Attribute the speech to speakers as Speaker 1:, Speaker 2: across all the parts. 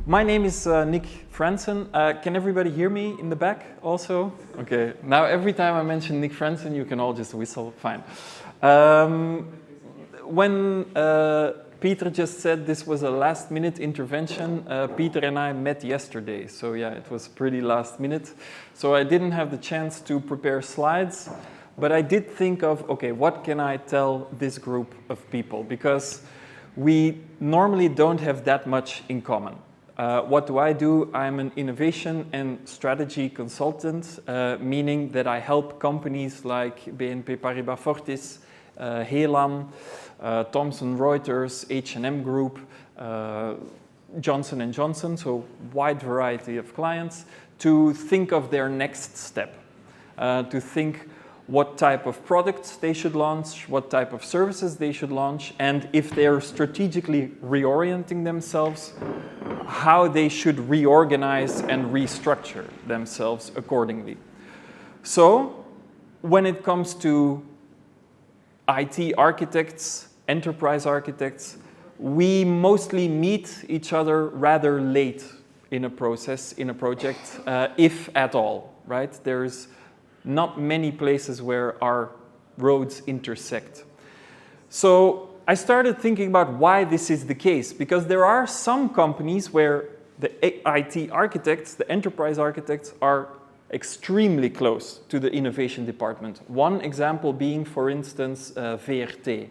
Speaker 1: My name is Nick Franson. Can everybody hear me in the back also? Okay, now every time I mention Nick Franson, you can all just whistle, fine. When Peter just said this was a last-minute intervention, Peter and I met yesterday, so yeah, it was pretty last minute. So I didn't have the chance to prepare slides, but I did think of, okay, what can I tell this group of people? Because we normally don't have that much in common. What do? I'm an innovation and strategy consultant, meaning that I help companies like BNP Paribas Fortis, Helam, Thomson Reuters, H&M Group, Johnson & Johnson, so wide variety of clients, to think of their next step, to think what type of products they should launch, what type of services they should launch, and if they're strategically reorienting themselves, how they should reorganize and restructure themselves accordingly. So, when it comes to IT architects, enterprise architects, we mostly meet each other rather late in a process, in a project, if at all, right? There's not many places where our roads intersect. So I started thinking about why this is the case, because there are some companies where the IT architects, the enterprise architects, are extremely close to the innovation department. One example being, for instance, VRT,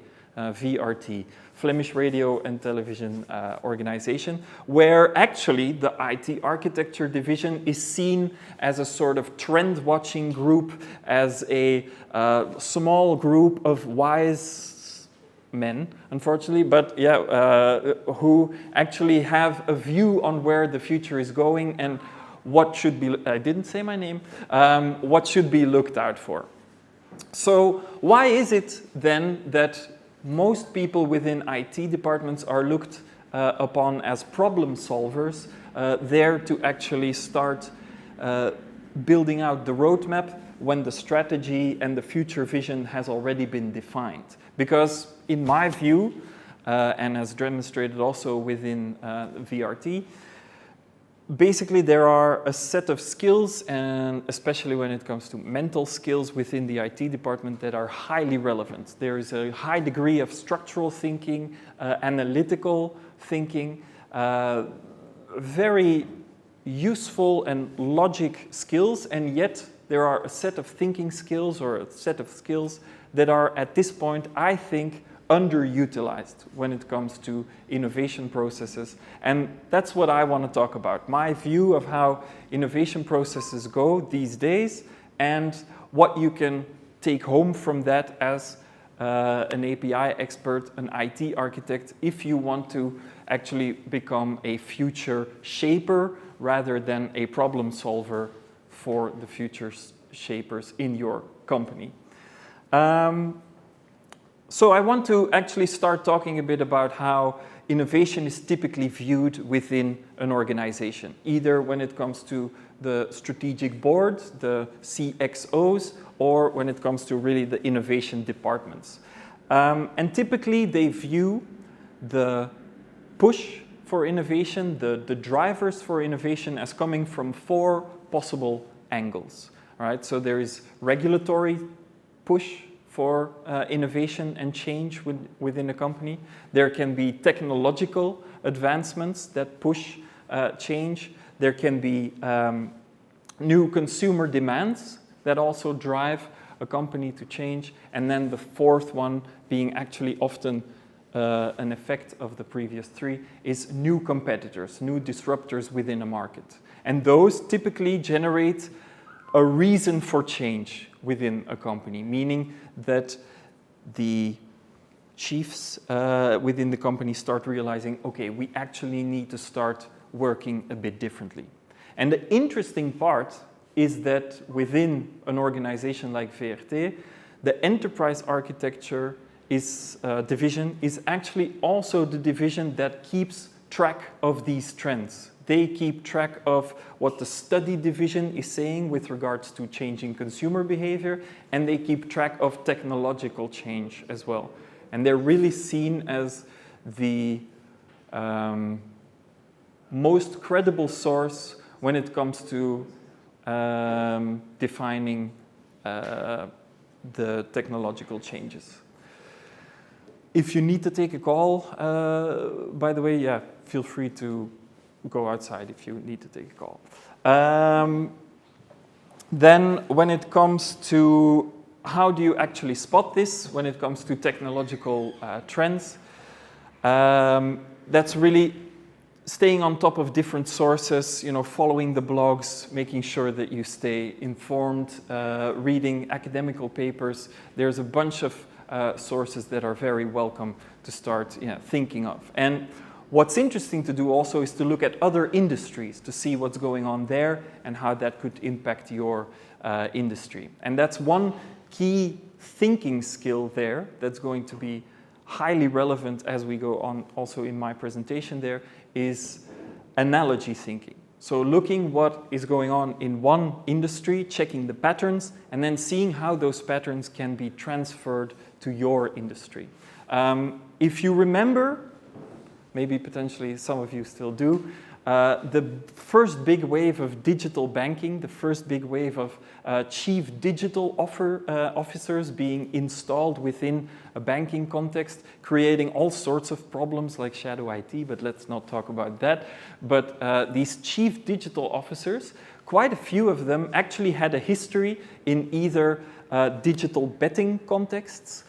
Speaker 1: Flemish Radio and Television Organization, where actually the IT architecture division is seen as a sort of trend-watching group, as a small group of wise men, unfortunately, but yeah, who actually have a view on where the future is going and what should be, I didn't say my name, what should be looked out for. So why is it then that most people within IT departments are looked upon as problem solvers, there to actually start building out the roadmap when the strategy and the future vision has already been defined? Because in my view, and as demonstrated also within VRT, basically there are a set of skills, and especially when it comes to mental skills within the IT department, that are highly relevant. There is a high degree of structural thinking, analytical thinking, very useful and logic skills, and yet there are a set of thinking skills or a set of skills that are at this point, I think, underutilized when it comes to innovation processes. And that's what I want to talk about. My view of how innovation processes go these days and what you can take home from that as an API expert, an IT architect, if you want to actually become a future shaper rather than a problem solver for the future shapers in your company. So I want to actually start talking a bit about how innovation is typically viewed within an organization, either when it comes to the strategic board, the CXOs, or when it comes to really the innovation departments. And typically they view the push for innovation, the drivers for innovation, as coming from four possible angles. All right? So there is regulatory push for innovation and change within a company. There can be technological advancements that push change. There can be new consumer demands that also drive a company to change. And then the fourth one, being actually often an effect of the previous three, is new competitors, new disruptors within a market. And those typically generate a reason for change within a company, meaning that the chiefs within the company start realizing, okay, we actually need to start working a bit differently. And the interesting part is that within an organization like VRT, the enterprise architecture division is actually also the division that keeps track of these trends. They keep track of what the study division is saying with regards to changing consumer behavior, and they keep track of technological change as well. And they're really seen as the most credible source when it comes to defining the technological changes. If you need to take a call, by the way, yeah, feel free to go outside if you need to take a call. Then when it comes to how do you actually spot this when it comes to technological trends, that's really staying on top of different sources, following the blogs, making sure that you stay informed, reading academical papers. There's a bunch of sources that are very welcome to start thinking of. And what's interesting to do also is to look at other industries to see what's going on there and how that could impact your industry. And that's one key thinking skill there that's going to be highly relevant as we go on also in my presentation there is analogy thinking. So looking what is going on in one industry, checking the patterns, and then seeing how those patterns can be transferred to your industry. If you remember, maybe potentially some of you still do, the first big wave of digital banking, the first big wave of chief digital officers being installed within a banking context, creating all sorts of problems like shadow IT, but let's not talk about that. But these chief digital officers, quite a few of them actually had a history in either digital betting contexts,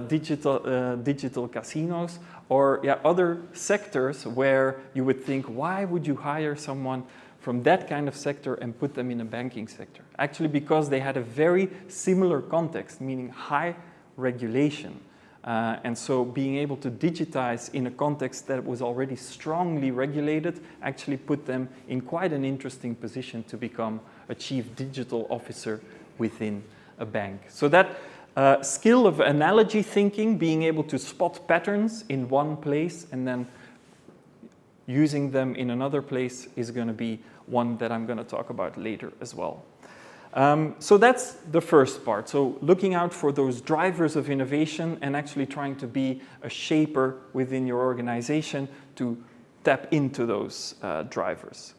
Speaker 1: digital casinos, or other sectors where you would think, why would you hire someone from that kind of sector and put them in a banking sector? Actually, because they had a very similar context, meaning high regulation. And so being able to digitize in a context that was already strongly regulated actually put them in quite an interesting position to become a chief digital officer within a bank. So that skill of analogy thinking, being able to spot patterns in one place and then using them in another place is going to be one that I'm going to talk about later as well. So that's the first part. So looking out for those drivers of innovation and actually trying to be a shaper within your organization to tap into those drivers.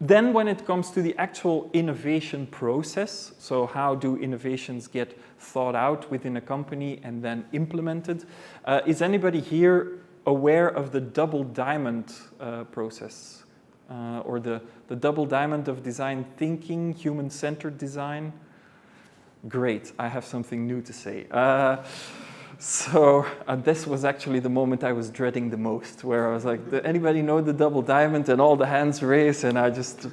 Speaker 1: Then when it comes to the actual innovation process, so how do innovations get thought out within a company and then implemented, is anybody here aware of the double diamond process? Or the double diamond of design thinking, human-centered design? Great, I have something new to say. So this was actually the moment I was dreading the most, where I was like, anybody know the double diamond? And all the hands raised, and I just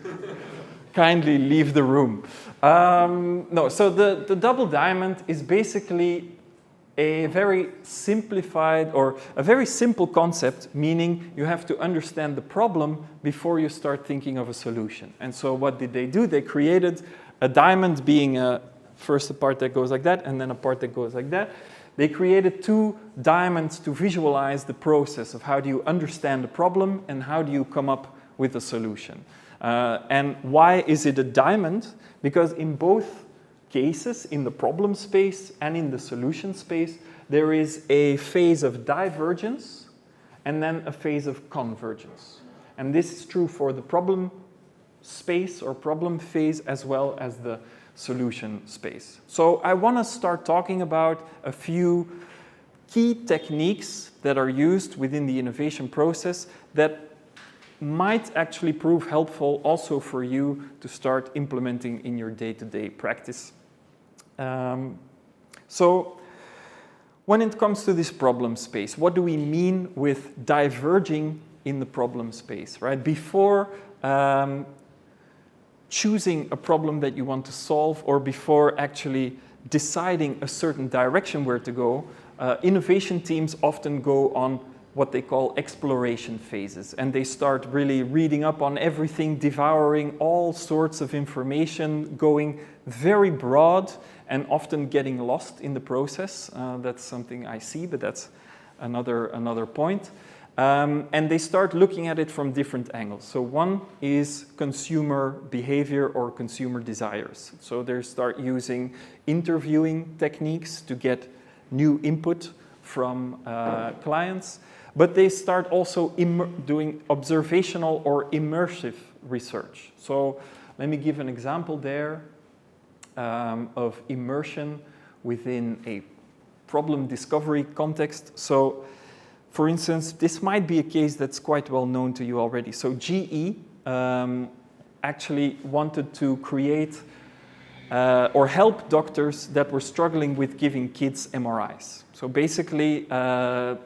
Speaker 1: kindly leave the room. No, so the double diamond is basically a very simplified or a very simple concept, meaning you have to understand the problem before you start thinking of a solution. And so what did they do? They created a diamond being first a part that goes like that, and then a part that goes like that. They created two diamonds to visualize the process of how do you understand the problem and how do you come up with a solution. And why is it a diamond? Because in both cases, in the problem space and in the solution space, there is a phase of divergence and then a phase of convergence. And this is true for the problem space or problem phase as well as the solution space. So I want to start talking about a few key techniques that are used within the innovation process that might actually prove helpful also for you to start implementing in your day-to-day practice. So when it comes to this problem space, what do we mean with diverging in the problem space, right? Before choosing a problem that you want to solve or before actually deciding a certain direction where to go, innovation teams often go on what they call exploration phases. And they start really reading up on everything, devouring all sorts of information, going very broad and often getting lost in the process. That's something I see, but that's another point. And they start looking at it from different angles. So one is consumer behavior or consumer desires. So they start using interviewing techniques to get new input from clients, but they start also doing observational or immersive research. So let me give an example there of immersion within a problem discovery context. So for instance, this might be a case that's quite well known to you already. So GE actually wanted to create or help doctors that were struggling with giving kids MRIs. So basically,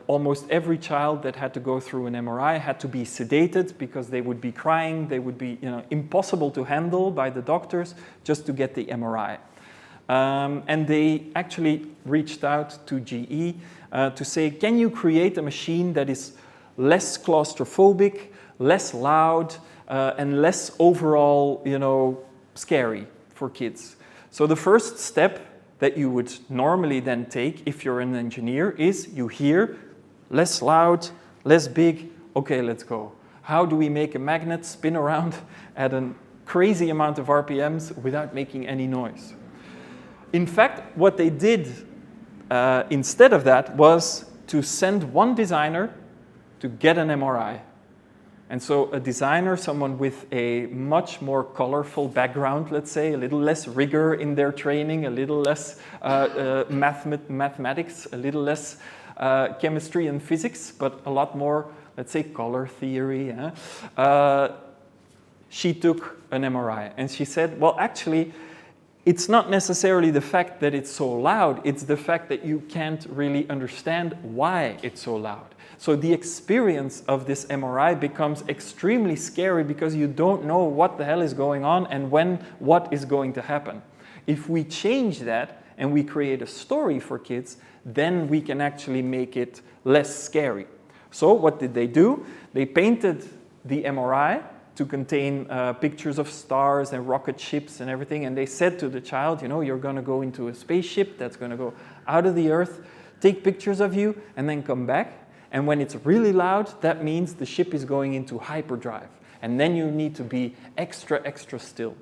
Speaker 1: almost every child that had to go through an MRI had to be sedated because they would be crying, they would be impossible to handle by the doctors just to get the MRI. And they actually reached out to GE to say, can you create a machine that is less claustrophobic, less loud, and less overall, scary for kids? So the first step that you would normally then take if you're an engineer is you hear less loud, less big, okay, let's go. How do we make a magnet spin around at a crazy amount of RPMs without making any noise? In fact, what they did instead of that was to send one designer to get an MRI. And so a designer, someone with a much more colorful background, let's say, a little less rigor in their training, a little less mathematics, a little less chemistry and physics, but a lot more, let's say, color theory. She took an MRI and she said, well, actually, it's not necessarily the fact that it's so loud, it's the fact that you can't really understand why it's so loud. So the experience of this MRI becomes extremely scary because you don't know what the hell is going on and when what is going to happen. If we change that and we create a story for kids, then we can actually make it less scary. So what did they do? They painted the MRI to contain pictures of stars and rocket ships and everything, and they said to the child, you're going to go into a spaceship that's going to go out of the Earth, take pictures of you, and then come back. And when it's really loud, that means the ship is going into hyperdrive. And then you need to be extra, extra still.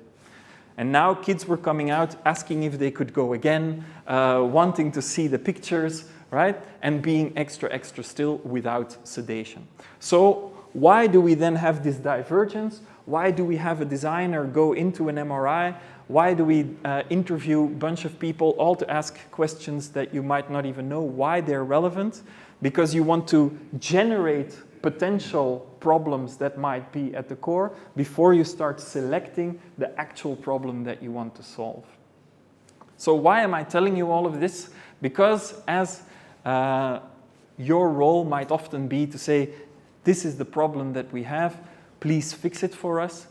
Speaker 1: And now kids were coming out asking if they could go again, wanting to see the pictures, right? And being extra, extra still without sedation. So why do we then have this divergence? Why do we have a designer go into an MRI? Why do we interview a bunch of people all to ask questions that you might not even know why they're relevant? Because you want to generate potential problems that might be at the core before you start selecting the actual problem that you want to solve. So why am I telling you all of this? Because as your role might often be to say, this is the problem that we have, please fix it for us.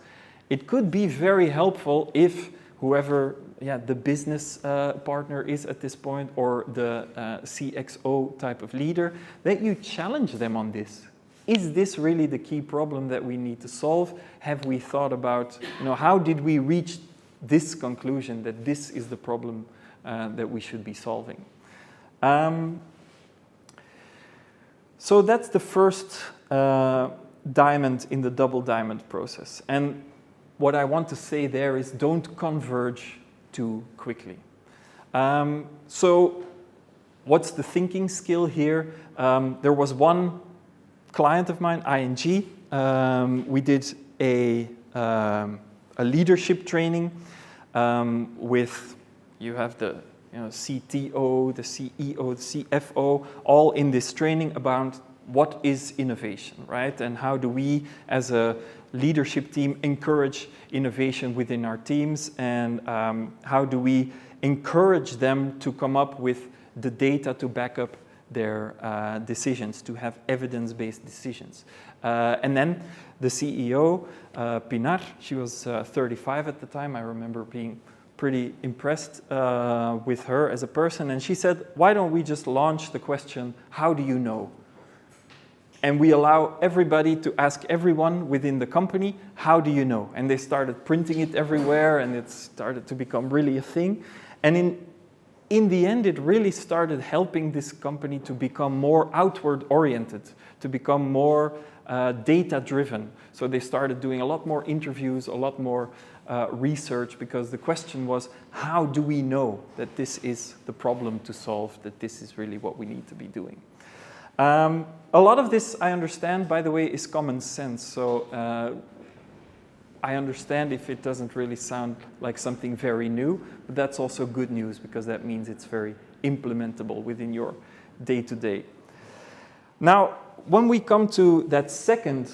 Speaker 1: It could be very helpful if whoever the business partner is at this point, or the CXO type of leader, that you challenge them on this. Is this really the key problem that we need to solve? Have we thought about, how did we reach this conclusion that this is the problem that we should be solving? So that's the first diamond in the double diamond process. And what I want to say there is don't converge too quickly. So what's the thinking skill here? There was one client of mine, ING. We did a leadership training with, you have the CTO, the CEO, the CFO, all in this training about what is innovation, right? And how do we, as a leadership team, encourage innovation within our teams, and how do we encourage them to come up with the data to back up their decisions, to have evidence-based decisions. And then the CEO, Pinar, she was 35 at the time. I remember being pretty impressed with her as a person, and she said, why don't we just launch the question, how do you know? And we allow everybody to ask everyone within the company, how do you know? And they started printing it everywhere, and it started to become really a thing. And in the end, it really started helping this company to become more outward-oriented, to become more data-driven. So they started doing a lot more interviews, a lot more research, because the question was, how do we know that this is the problem to solve, that this is really what we need to be doing? A lot of this, I understand, by the way, is common sense. So I understand if it doesn't really sound like something very new, but that's also good news, because that means it's very implementable within your day-to-day. Now, when we come to that second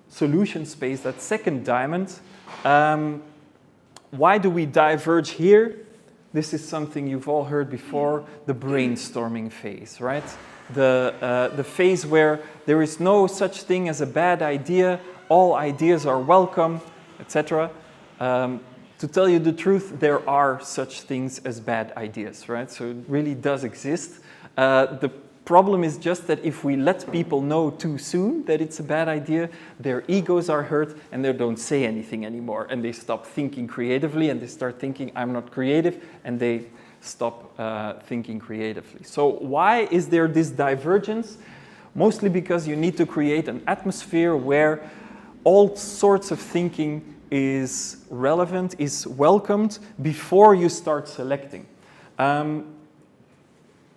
Speaker 1: solution space, that second diamond, why do we diverge here? This is something you've all heard before, the brainstorming phase, right? The phase where there is no such thing as a bad idea, all ideas are welcome, etc. To tell you the truth, there are such things as bad ideas, right? So it really does exist. The problem is just that if we let people know too soon that it's a bad idea, their egos are hurt and they don't say anything anymore. And they stop thinking creatively and they start thinking, I'm not creative, and they stop thinking creatively. So why is there this divergence? Mostly because you need to create an atmosphere where all sorts of thinking is relevant, is welcomed before you start selecting.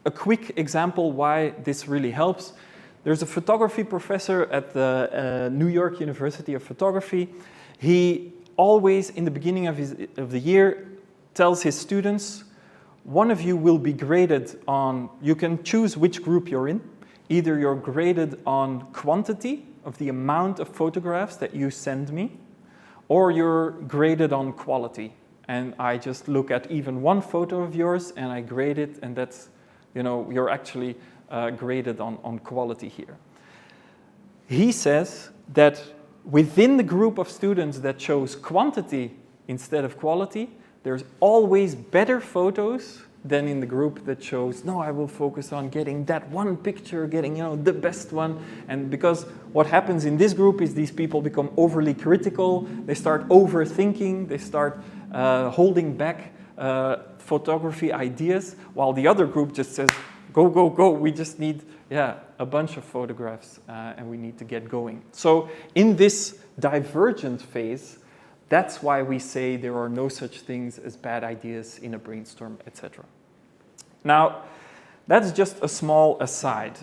Speaker 1: A quick example why this really helps. There's a photography professor at the New York University of Photography. He always, in the beginning of the year, tells his students, one of you will be graded on, you can choose which group you're in. Either you're graded on quantity of the amount of photographs that you send me, or you're graded on quality. And I just look at even one photo of yours and I grade it, and that's, you know, you're actually graded on quality here. He says that within the group of students that chose quantity instead of quality, there's always better photos than in the group that chose, no, I will focus on getting that one picture, getting, you know, the best one. And because what happens in this group is these people become overly critical, they start overthinking, they start holding back photography ideas, while the other group just says, go, go, go, we just need a bunch of photographs and we need to get going. So in this divergent phase, that's why we say there are no such things as bad ideas in a brainstorm, etc. Now, that's just a small aside.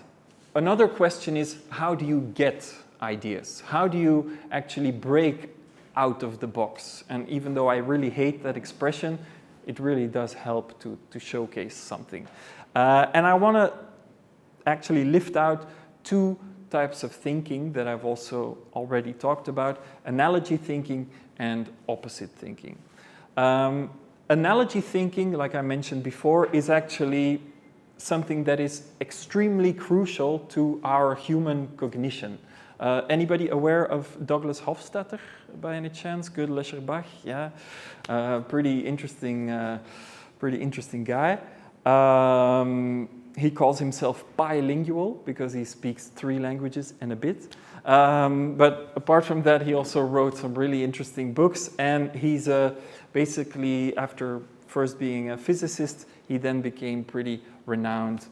Speaker 1: Another question is, how do you get ideas? How do you actually break out of the box? And even though I really hate that expression, it really does help to showcase something. And I want to actually lift out two types of thinking that I've also already talked about, analogy thinking and opposite thinking. Analogy thinking, like I mentioned before, is actually something that is extremely crucial to our human cognition. Anybody aware of Douglas Hofstadter by any chance? Gödel, Bach, yeah. Pretty interesting guy. He calls himself bilingual because he speaks 3 languages and a bit. But apart from that, he also wrote some really interesting books, and he's basically, after first being a physicist, he then became pretty renowned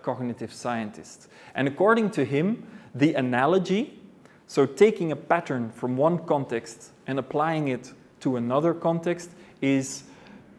Speaker 1: cognitive scientist. And according to him, the analogy, so taking a pattern from one context and applying it to another context, is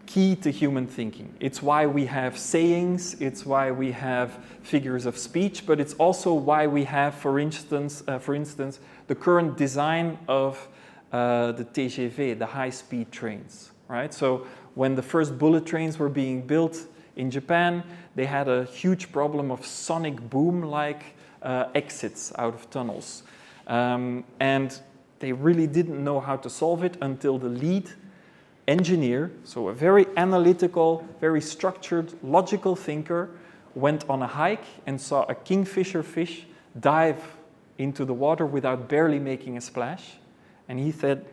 Speaker 1: key to human thinking. It's why we have sayings, it's why we have figures of speech, but it's also why we have, for instance, the current design of the TGV, the high-speed trains, right? So when the first bullet trains were being built in Japan, they had a huge problem of sonic boom-like exits out of tunnels. And they really didn't know how to solve it until the lead engineer, so a very analytical, very structured, logical thinker, went on a hike and saw a kingfisher fish dive into the water without barely making a splash. And he said,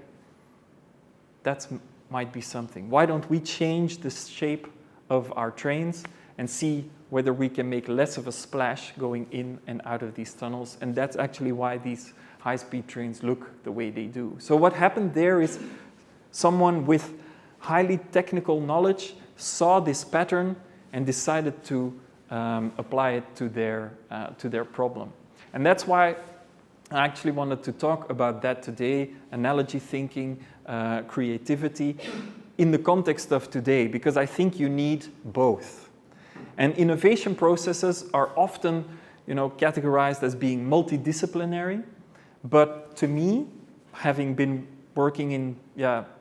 Speaker 1: that might be something. Why don't we change the shape of our trains and see whether we can make less of a splash going in and out of these tunnels? And that's actually why these high-speed trains look the way they do. So what happened there is someone with highly technical knowledge saw this pattern and decided to apply it to their problem. And that's why I actually wanted to talk about that today, analogy thinking, creativity, in the context of today, because I think you need both. And innovation processes are often, categorized as being multidisciplinary, but to me, having been working in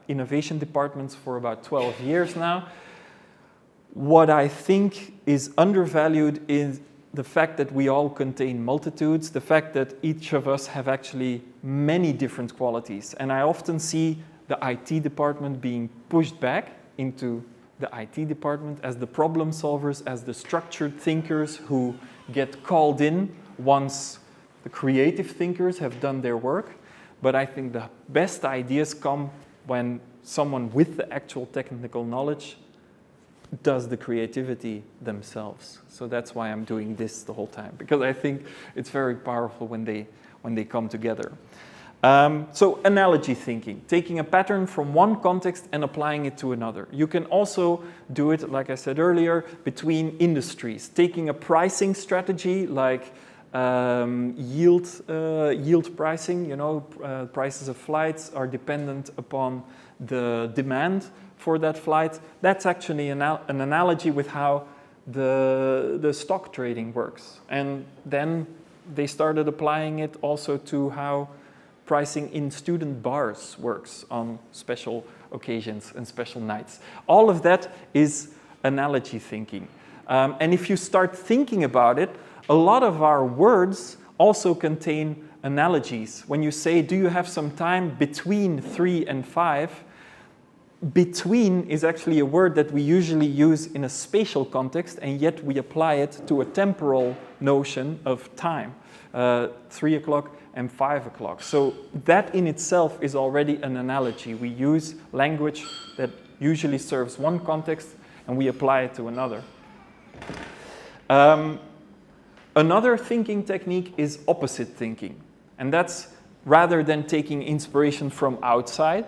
Speaker 1: innovation departments for about 12 years now, what I think is undervalued is the fact that we all contain multitudes, the fact that each of us have actually many different qualities. And I often see the IT department being pushed back into the IT department as the problem solvers, as the structured thinkers who get called in once the creative thinkers have done their work. But I think the best ideas come when someone with the actual technical knowledge does the creativity themselves. So that's why I'm doing this the whole time, because I think it's very powerful when they come together. So analogy thinking, taking a pattern from one context and applying it to another. You can also do it, like I said earlier, between industries, taking a pricing strategy like yield pricing. Prices of flights are dependent upon the demand for that flight. That's actually an analogy with how the stock trading works. And then they started applying it also to how pricing in student bars works on special occasions and special nights. All of that is analogy thinking. And if you start thinking about it, a lot of our words also contain analogies. When you say, do you have some time between 3 and 5? Between is actually a word that we usually use in a spatial context, and yet we apply it to a temporal notion of time, 3 o'clock and 5 o'clock. So that in itself is already an analogy. We use language that usually serves one context and we apply it to another. Another thinking technique is opposite thinking. And that's rather than taking inspiration from outside,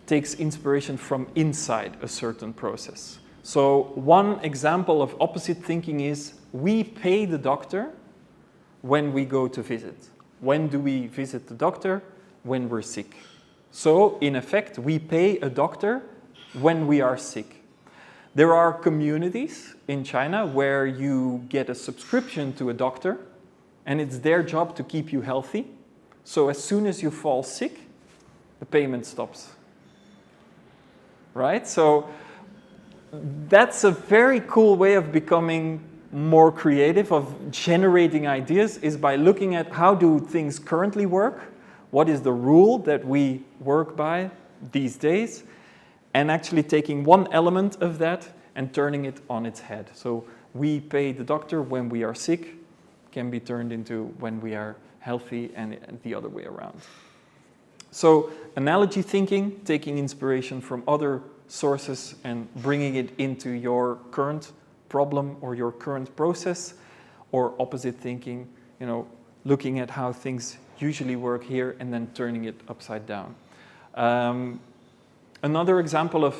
Speaker 1: takes inspiration from inside a certain process. So one example of opposite thinking is we pay the doctor when we go to visit. When do we visit the doctor? When we're sick. So in effect, we pay a doctor when we are sick. There are communities in China where you get a subscription to a doctor and it's their job to keep you healthy. So as soon as you fall sick, the payment stops. Right? So that's a very cool way of becoming more creative, of generating ideas, is by looking at how do things currently work, what is the rule that we work by these days, and actually taking one element of that and turning it on its head. So we pay the doctor when we are sick can be turned into when we are healthy, and the other way around. So analogy thinking, taking inspiration from other sources and bringing it into your current problem or your current process, or opposite thinking, looking at how things usually work here and then turning it upside down. Another example of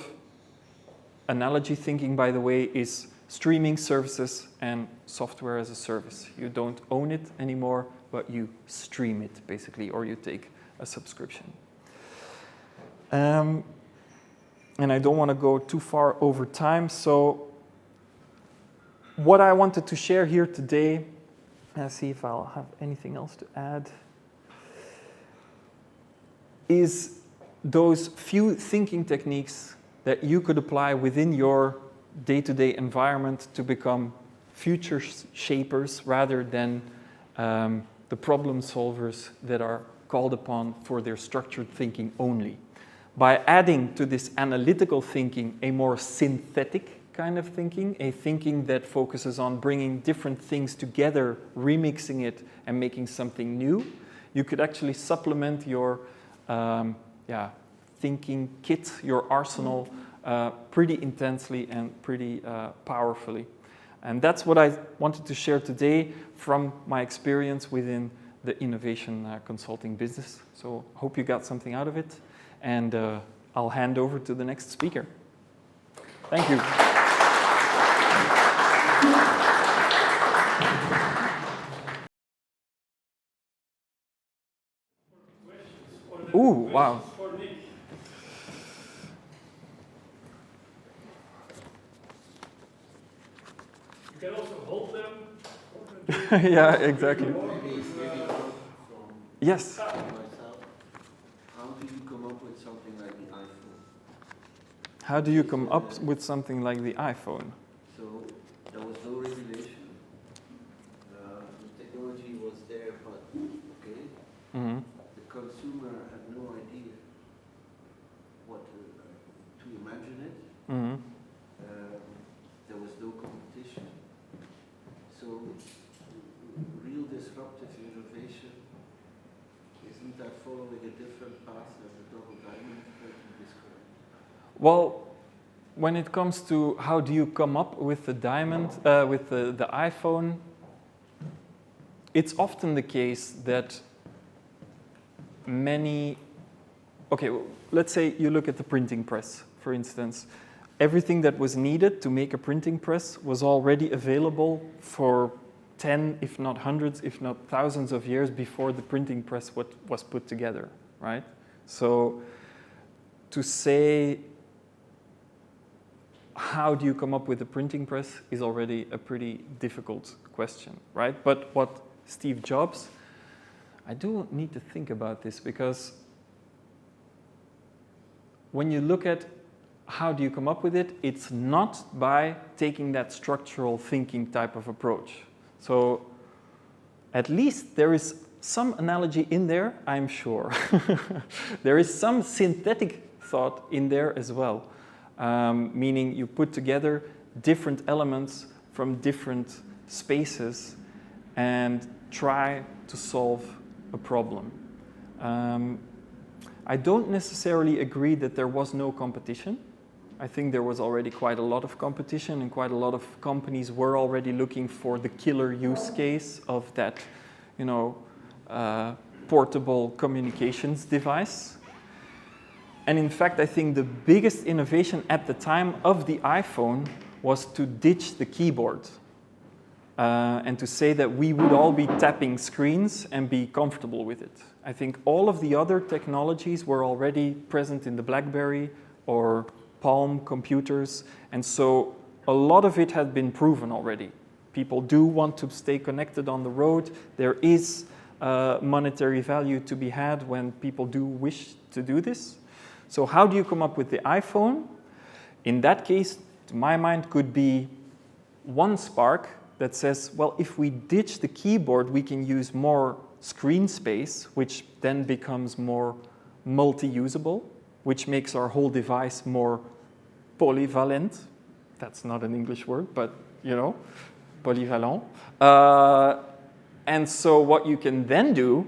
Speaker 1: analogy thinking, by the way, is streaming services and software as a service. You don't own it anymore, but you stream it, basically, or you take a subscription. And I don't want to go too far over time, so what I wanted to share here today, let's see if I'll have anything else to add, is those few thinking techniques that you could apply within your day-to-day environment to become future shapers rather than the problem solvers that are called upon for their structured thinking only. By adding to this analytical thinking a more synthetic kind of thinking, a thinking that focuses on bringing different things together, remixing it, and making something new, you could actually supplement your thinking kit, your arsenal, pretty intensely and pretty powerfully. And that's what I wanted to share today from my experience within the innovation consulting business. So hope you got something out of it, and I'll hand over to the next speaker. Thank you. Ooh, wow.
Speaker 2: For Nick. You can also hold them.
Speaker 1: Yeah, exactly. Yes.
Speaker 3: Myself, how do you come up with something like the iPhone?
Speaker 1: How do you come up with something like the iPhone?
Speaker 3: So there was no regulation. The technology was there, but okay.
Speaker 1: Mm-hmm.
Speaker 3: The consumer had no idea what to imagine it.
Speaker 1: Mm-hmm.
Speaker 3: There was no competition. So real disruptive innovation, isn't that following a different path than the double diamond that you described?
Speaker 1: Well, when it comes to how do you come up with the diamond, with the iPhone, it's often the case that okay, well, let's say you look at the printing press, for instance. Everything that was needed to make a printing press was already available for 10, if not hundreds, if not thousands of years before the printing press was put together, right? So to say how do you come up with a printing press is already a pretty difficult question, right? But what Steve Jobs, I do need to think about this, because when you look at how do you come up with it, it's not by taking that structural thinking type of approach. So at least there is some analogy in there, I'm sure. There is some synthetic thought in there as well, meaning you put together different elements from different spaces and try to solve a problem. I don't necessarily agree that there was no competition. I think there was already quite a lot of competition, and quite a lot of companies were already looking for the killer use case of that, portable communications device. And in fact, I think the biggest innovation at the time of the iPhone was to ditch the keyboard and to say that we would all be tapping screens and be comfortable with it. I think all of the other technologies were already present in the BlackBerry or Palm computers, and so a lot of it had been proven already. People do want to stay connected on the road. There is monetary value to be had when people do wish to do this. So how do you come up with the iPhone? In that case, to my mind, could be one spark that says, well, if we ditch the keyboard, we can use more screen space, which then becomes more multi-usable, which makes our whole device more polyvalent. That's not an English word, but polyvalent. And so what you can then do,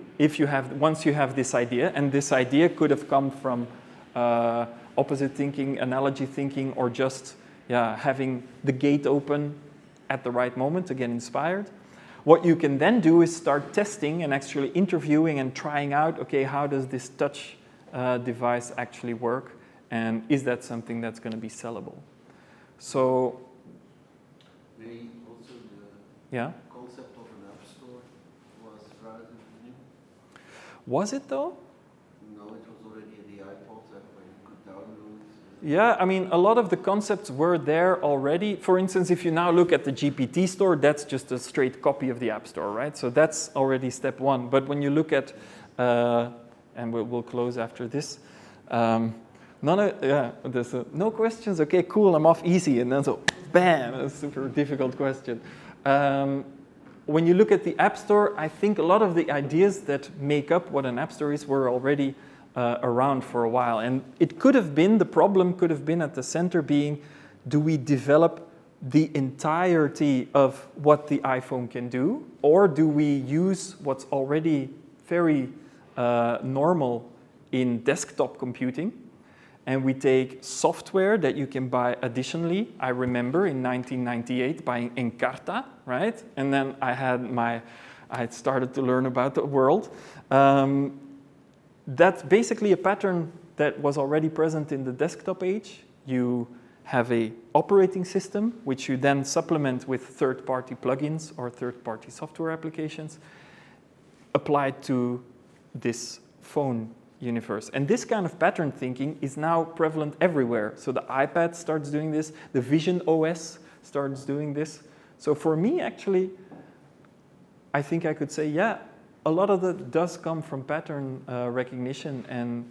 Speaker 1: once you have this idea, and this idea could have come from opposite thinking, analogy thinking, or just having the gate open at the right moment to get inspired. What you can then do is start testing and actually interviewing and trying out, okay, how does this touch device actually work, and is that something that's going to be sellable? So,
Speaker 3: Maybe also the concept of an app store was rather new.
Speaker 1: Was it though?
Speaker 3: No, it was already in the iPod where you could download.
Speaker 1: Yeah, I mean, a lot of the concepts were there already. For instance, if you now look at the GPT store, that's just a straight copy of the App Store, right? So that's already step one. But when you look at and we'll close after this. There's no questions? Okay, cool, I'm off easy. And then so, bam, a super difficult question. When you look at the App Store, I think a lot of the ideas that make up what an App Store is were already around for a while. And it could have been, the problem could have been at the center being, do we develop the entirety of what the iPhone can do? Or do we use what's already very normal in desktop computing, and we take software that you can buy additionally. I remember in 1998 buying Encarta, right? And then I had started to learn about the world. That's basically a pattern that was already present in the desktop age. You have an operating system, which you then supplement with third-party plugins or third-party software applications applied to this phone universe. And this kind of pattern thinking is now prevalent everywhere. So the iPad starts doing this, the Vision OS starts doing this. So for me, actually, I think I could say, yeah, a lot of that does come from pattern recognition and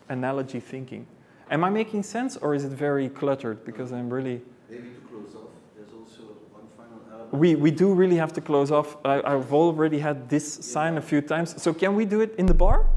Speaker 1: analogy thinking. Am I making sense, or is it very cluttered? Because I'm really...
Speaker 3: Maybe to close off, there's also one final element.
Speaker 1: We do really have to close off. I've already had this sign a few times. So can we do it in the bar?